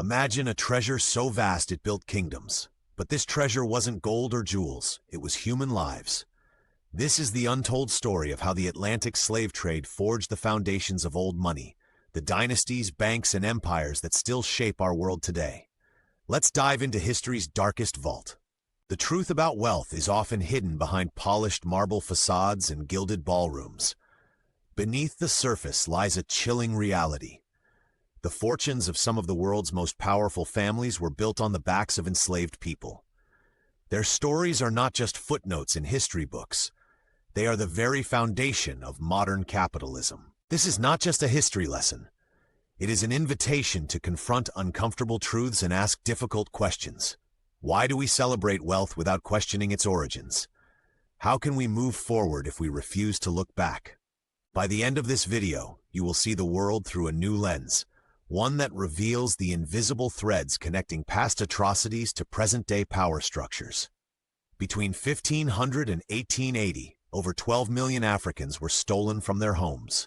Imagine a treasure so vast it built kingdoms. But this treasure wasn't gold or jewels, it was human lives. This is the untold story of how the Atlantic slave trade forged the foundations of old money, the dynasties, banks, and empires that still shape our world today. Let's dive into history's darkest vault. The truth about wealth is often hidden behind polished marble facades and gilded ballrooms. Beneath the surface lies a chilling reality. The fortunes of some of the world's most powerful families were built on the backs of enslaved people. Their stories are not just footnotes in history books. They are the very foundation of modern capitalism. This is not just a history lesson. It is an invitation to confront uncomfortable truths and ask difficult questions. Why do we celebrate wealth without questioning its origins? How can we move forward if we refuse to look back? By the end of this video, you will see the world through a new lens, one that reveals the invisible threads connecting past atrocities to present-day power structures. Between 1500 and 1880, over 12 million Africans were stolen from their homes.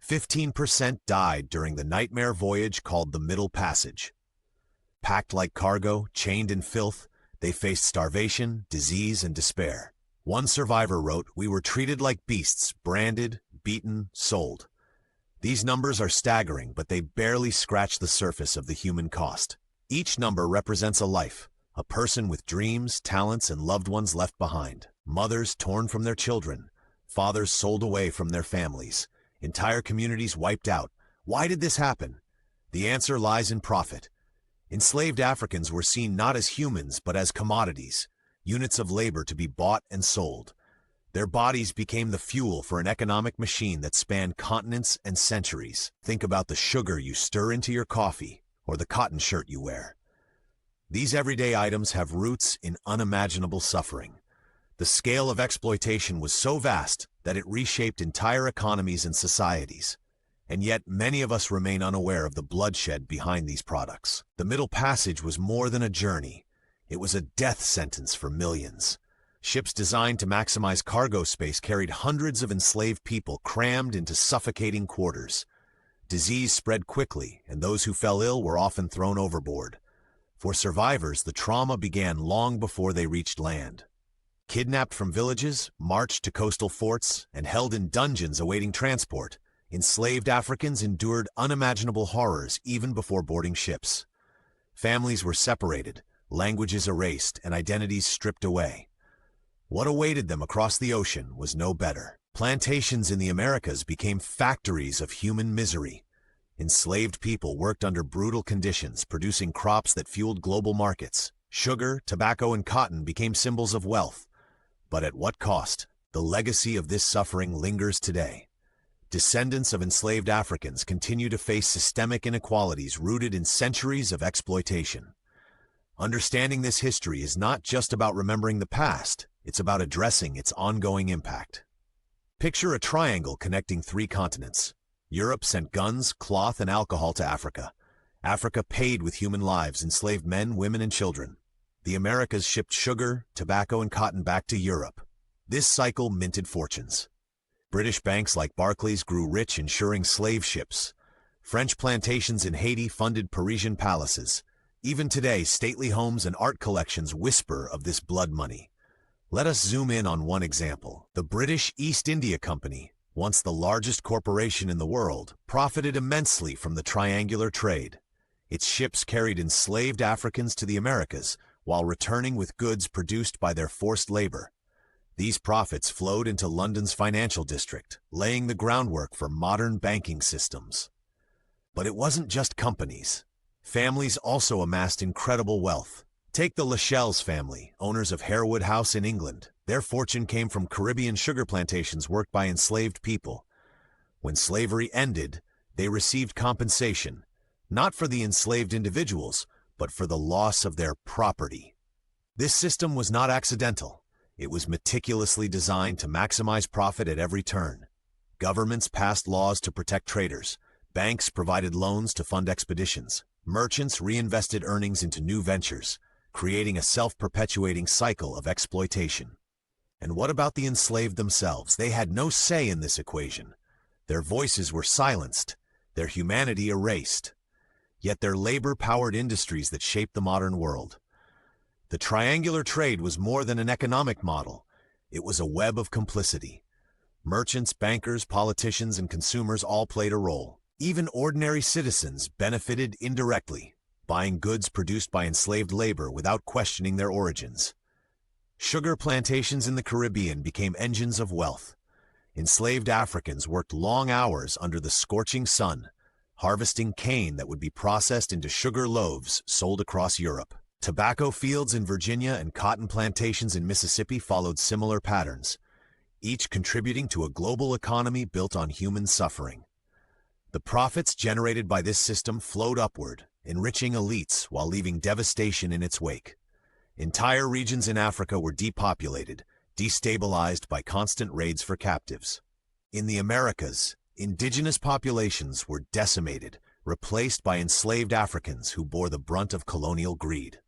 15% died during the nightmare voyage called the Middle Passage. Packed like cargo, chained in filth, they faced starvation, disease, and despair. One survivor wrote, "We were treated like beasts, branded, beaten, sold." These numbers are staggering, but they barely scratch the surface of the human cost. Each number represents a life, a person with dreams, talents, and loved ones left behind. Mothers torn from their children, fathers sold away from their families, entire communities wiped out. Why did this happen? The answer lies in profit. Enslaved Africans were seen not as humans, but as commodities, units of labor to be bought and sold. Their bodies became the fuel for an economic machine that spanned continents and centuries. Think about the sugar you stir into your coffee, or the cotton shirt you wear. These everyday items have roots in unimaginable suffering. The scale of exploitation was so vast that it reshaped entire economies and societies. And yet, many of us remain unaware of the bloodshed behind these products. The Middle Passage was more than a journey. It was a death sentence for millions. Ships designed to maximize cargo space carried hundreds of enslaved people crammed into suffocating quarters. Disease spread quickly, and those who fell ill were often thrown overboard. For survivors, the trauma began long before they reached land. Kidnapped from villages, marched to coastal forts, and held in dungeons awaiting transport, enslaved Africans endured unimaginable horrors even before boarding ships. Families were separated, languages erased, and identities stripped away. What awaited them across the ocean was no better. Plantations in the Americas became factories of human misery. Enslaved people worked under brutal conditions, producing crops that fueled global markets. Sugar, tobacco, and cotton became symbols of wealth. But at what cost? The legacy of this suffering lingers today. Descendants of enslaved Africans continue to face systemic inequalities rooted in centuries of exploitation. Understanding this history is not just about remembering the past, it's about addressing its ongoing impact. Picture a triangle connecting three continents. Europe sent guns, cloth, and alcohol to Africa. Africa paid with human lives, enslaved men, women, and children. The Americas shipped sugar, tobacco, and cotton back to Europe. This cycle minted fortunes. British banks like Barclays grew rich insuring slave ships. French plantations in Haiti funded Parisian palaces. Even today, stately homes and art collections whisper of this blood money. Let us zoom in on one example. The British East India Company, once the largest corporation in the world, profited immensely from the triangular trade. Its ships carried enslaved Africans to the Americas, while returning with goods produced by their forced labor. These profits flowed into London's financial district, laying the groundwork for modern banking systems. But it wasn't just companies. Families also amassed incredible wealth. Take the Lascelles family, owners of Harewood House in England. Their fortune came from Caribbean sugar plantations worked by enslaved people. When slavery ended, they received compensation, not for the enslaved individuals, but for the loss of their property. This system was not accidental. It was meticulously designed to maximize profit at every turn. Governments passed laws to protect traders. Banks provided loans to fund expeditions. Merchants reinvested earnings into new ventures, creating a self-perpetuating cycle of exploitation. And what about the enslaved themselves? They had no say in this equation. Their voices were silenced, their humanity erased. yet their labor powered industries that shaped the modern world. The triangular trade was more than an economic model. It was a web of complicity. Merchants, bankers, politicians, and consumers all played a role. Even ordinary citizens benefited indirectly, buying goods produced by enslaved labor without questioning their origins. Sugar plantations in the Caribbean became engines of wealth. Enslaved Africans worked long hours under the scorching sun, harvesting cane that would be processed into sugar loaves sold across Europe. Tobacco fields in Virginia and cotton plantations in Mississippi followed similar patterns, each contributing to a global economy built on human suffering. The profits generated by this system flowed upward, enriching elites while leaving devastation in its wake. Entire regions in Africa were depopulated, destabilized by constant raids for captives. In the Americas, indigenous populations were decimated, replaced by enslaved Africans who bore the brunt of colonial greed.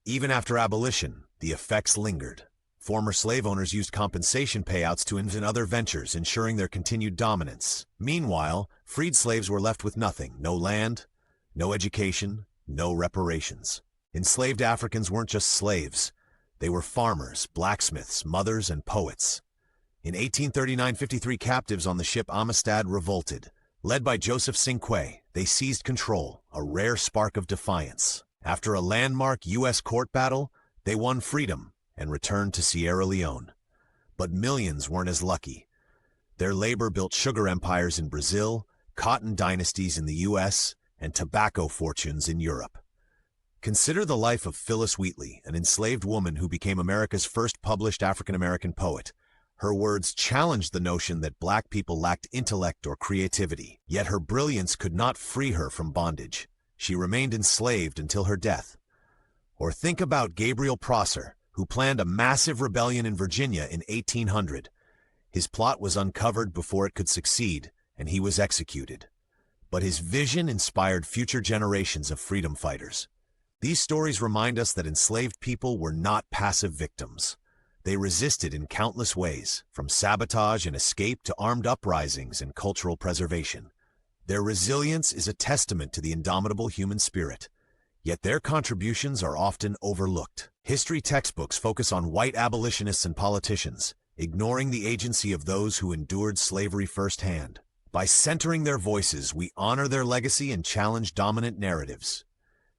Even after abolition, the effects lingered. Former slave owners used compensation payouts to invest in other ventures, ensuring their continued dominance. Meanwhile, freed slaves were left with nothing: no land, no education, no reparations. Enslaved Africans weren't just slaves. They were farmers, blacksmiths, mothers, and poets. In 1839, 53 captives on the ship Amistad revolted. Led by Joseph Cinqué, they seized control, a rare spark of defiance. After a landmark U.S. court battle, they won freedom and returned to Sierra Leone. But millions weren't as lucky. Their labor built sugar empires in Brazil, cotton dynasties in the U.S., and tobacco fortunes in Europe. Consider the life of Phyllis Wheatley, an enslaved woman who became America's first published African-American poet. Her words challenged the notion that black people lacked intellect or creativity, yet her brilliance could not free her from bondage. She remained enslaved until her death. Or think about Gabriel Prosser, who planned a massive rebellion in Virginia in 1800. His plot was uncovered before it could succeed, and he was executed. But his vision inspired future generations of freedom fighters. These stories remind us that enslaved people were not passive victims. They resisted in countless ways, from sabotage and escape to armed uprisings and cultural preservation. Their resilience is a testament to the indomitable human spirit, yet their contributions are often overlooked. History textbooks focus on white abolitionists and politicians, ignoring the agency of those who endured slavery firsthand. By centering their voices, we honor their legacy and challenge dominant narratives.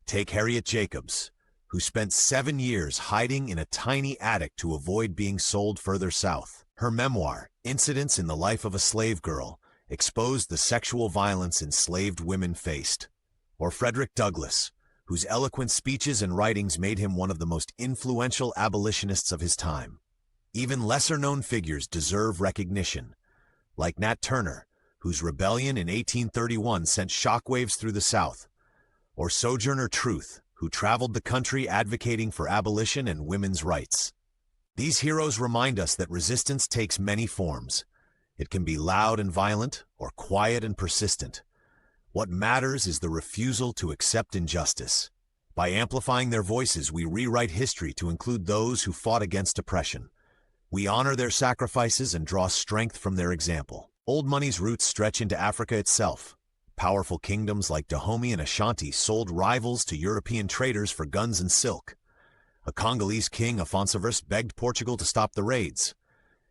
Take Harriet Jacobs, who spent 7 years hiding in a tiny attic to avoid being sold further south. Her memoir, Incidents in the Life of a Slave Girl, exposed the sexual violence enslaved women faced. Or Frederick Douglass, whose eloquent speeches and writings made him one of the most influential abolitionists of his time. Even lesser-known figures deserve recognition, like Nat Turner, whose rebellion in 1831 sent shockwaves through the South, or Sojourner Truth, who traveled the country advocating for abolition and women's rights. These heroes remind us that resistance takes many forms. It can be loud and violent, or quiet and persistent. What matters is the refusal to accept injustice. By amplifying their voices, we rewrite history to include those who fought against oppression. We honor their sacrifices and draw strength from their example. Old money's roots stretch into Africa itself. Powerful kingdoms like Dahomey and Ashanti sold rivals to European traders for guns and silk. A Congolese king, Afonso I, begged Portugal to stop the raids.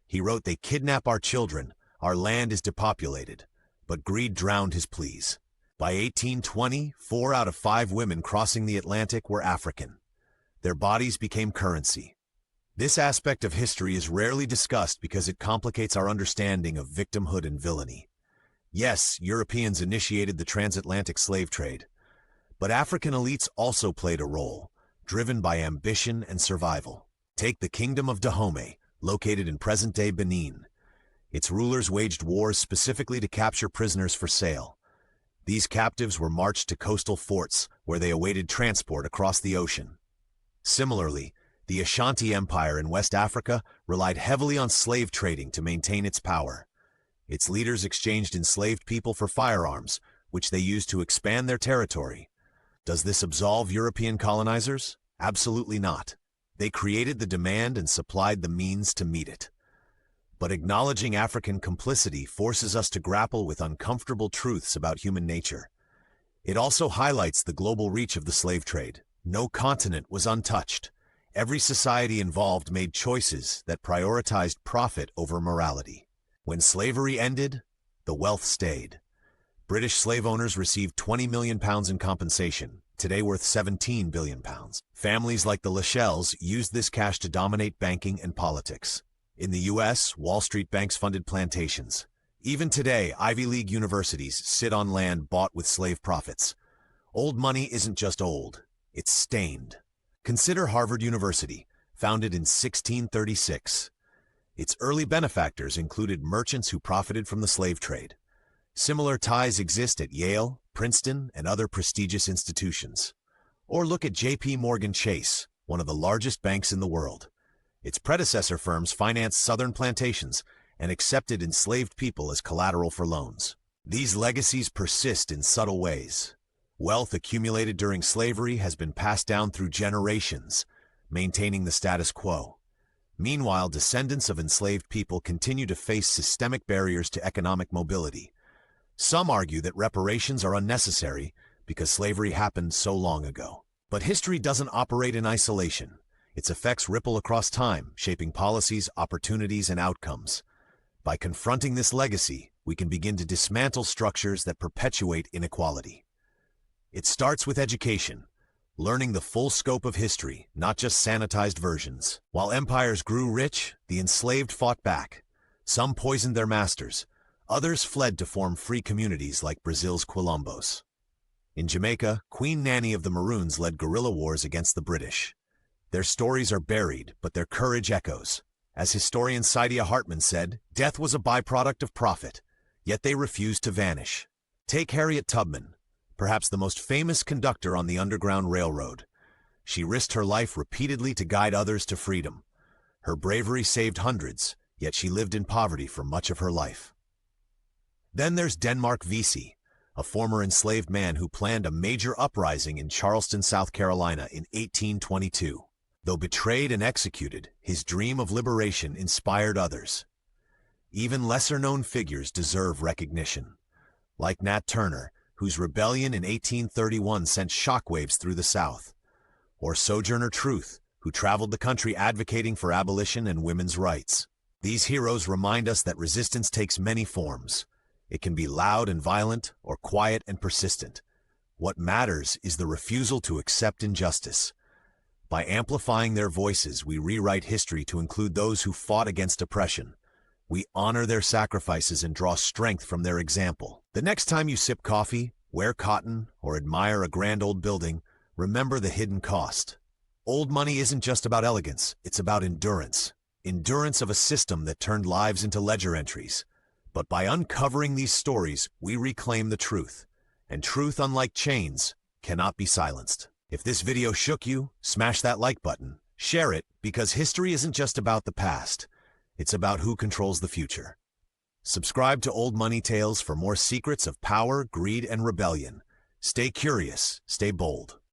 He wrote, "They kidnap our children, our land is depopulated," but greed drowned his pleas. By 1820, 4 out of 5 women crossing the Atlantic were African. Their bodies became currency. This aspect of history is rarely discussed because it complicates our understanding of victimhood and villainy. Yes, Europeans initiated the transatlantic slave trade, but African elites also played a role, driven by ambition and survival. Take the Kingdom of Dahomey, located in present-day Benin. Its rulers waged wars specifically to capture prisoners for sale. These captives were marched to coastal forts, where they awaited transport across the ocean. Similarly, the Ashanti Empire in West Africa relied heavily on slave trading to maintain its power. Its leaders exchanged enslaved people for firearms, which they used to expand their territory. Does this absolve European colonizers? Absolutely not. They created the demand and supplied the means to meet it. But acknowledging African complicity forces us to grapple with uncomfortable truths about human nature. It also highlights the global reach of the slave trade. No continent was untouched. Every society involved made choices that prioritized profit over morality. When slavery ended, the wealth stayed. British slave owners received £20 million in compensation, today worth £17 billion. Families like the Lachelles used this cash to dominate banking and politics. In the U.S., Wall Street banks funded plantations. Even today, Ivy League universities sit on land bought with slave profits. Old money isn't just old, it's stained. Consider Harvard University, founded in 1636. Its early benefactors included merchants who profited from the slave trade. Similar ties exist at Yale, Princeton, and other prestigious institutions. Or look at J.P. Morgan Chase, one of the largest banks in the world. Its predecessor firms financed southern plantations and accepted enslaved people as collateral for loans. These legacies persist in subtle ways. Wealth accumulated during slavery has been passed down through generations, maintaining the status quo. Meanwhile, descendants of enslaved people continue to face systemic barriers to economic mobility. Some argue that reparations are unnecessary because slavery happened so long ago. But history doesn't operate in isolation. Its effects ripple across time, shaping policies, opportunities, and outcomes. By confronting this legacy, we can begin to dismantle structures that perpetuate inequality. It starts with education, learning the full scope of history, not just sanitized versions. While empires grew rich, the enslaved fought back. Some poisoned their masters. Others fled to form free communities like Brazil's Quilombos. In Jamaica, Queen Nanny of the Maroons led guerrilla wars against the British. Their stories are buried, but their courage echoes. As historian Saidiya Hartman said, death was a byproduct of profit, yet they refused to vanish. Take Harriet Tubman, perhaps the most famous conductor on the Underground Railroad. She risked her life repeatedly to guide others to freedom. Her bravery saved hundreds, yet she lived in poverty for much of her life. Then there's Denmark Vesey, a former enslaved man who planned a major uprising in Charleston, South Carolina in 1822. Though betrayed and executed, his dream of liberation inspired others. Even lesser-known figures deserve recognition, like Nat Turner, whose rebellion in 1831 sent shockwaves through the South, or Sojourner Truth, who traveled the country advocating for abolition and women's rights. These heroes remind us that resistance takes many forms. It can be loud and violent, or quiet and persistent. What matters is the refusal to accept injustice. By amplifying their voices, we rewrite history to include those who fought against oppression. We honor their sacrifices and draw strength from their example. The next time you sip coffee, wear cotton, or admire a grand old building, remember the hidden cost. Old money isn't just about elegance, it's about endurance. Endurance of a system that turned lives into ledger entries. But by uncovering these stories, we reclaim the truth. And truth, unlike chains, cannot be silenced. If this video shook you, smash that like button. Share it, because history isn't just about the past. It's about who controls the future. Subscribe to Old Money Tales for more secrets of power, greed, and rebellion. Stay curious, stay bold.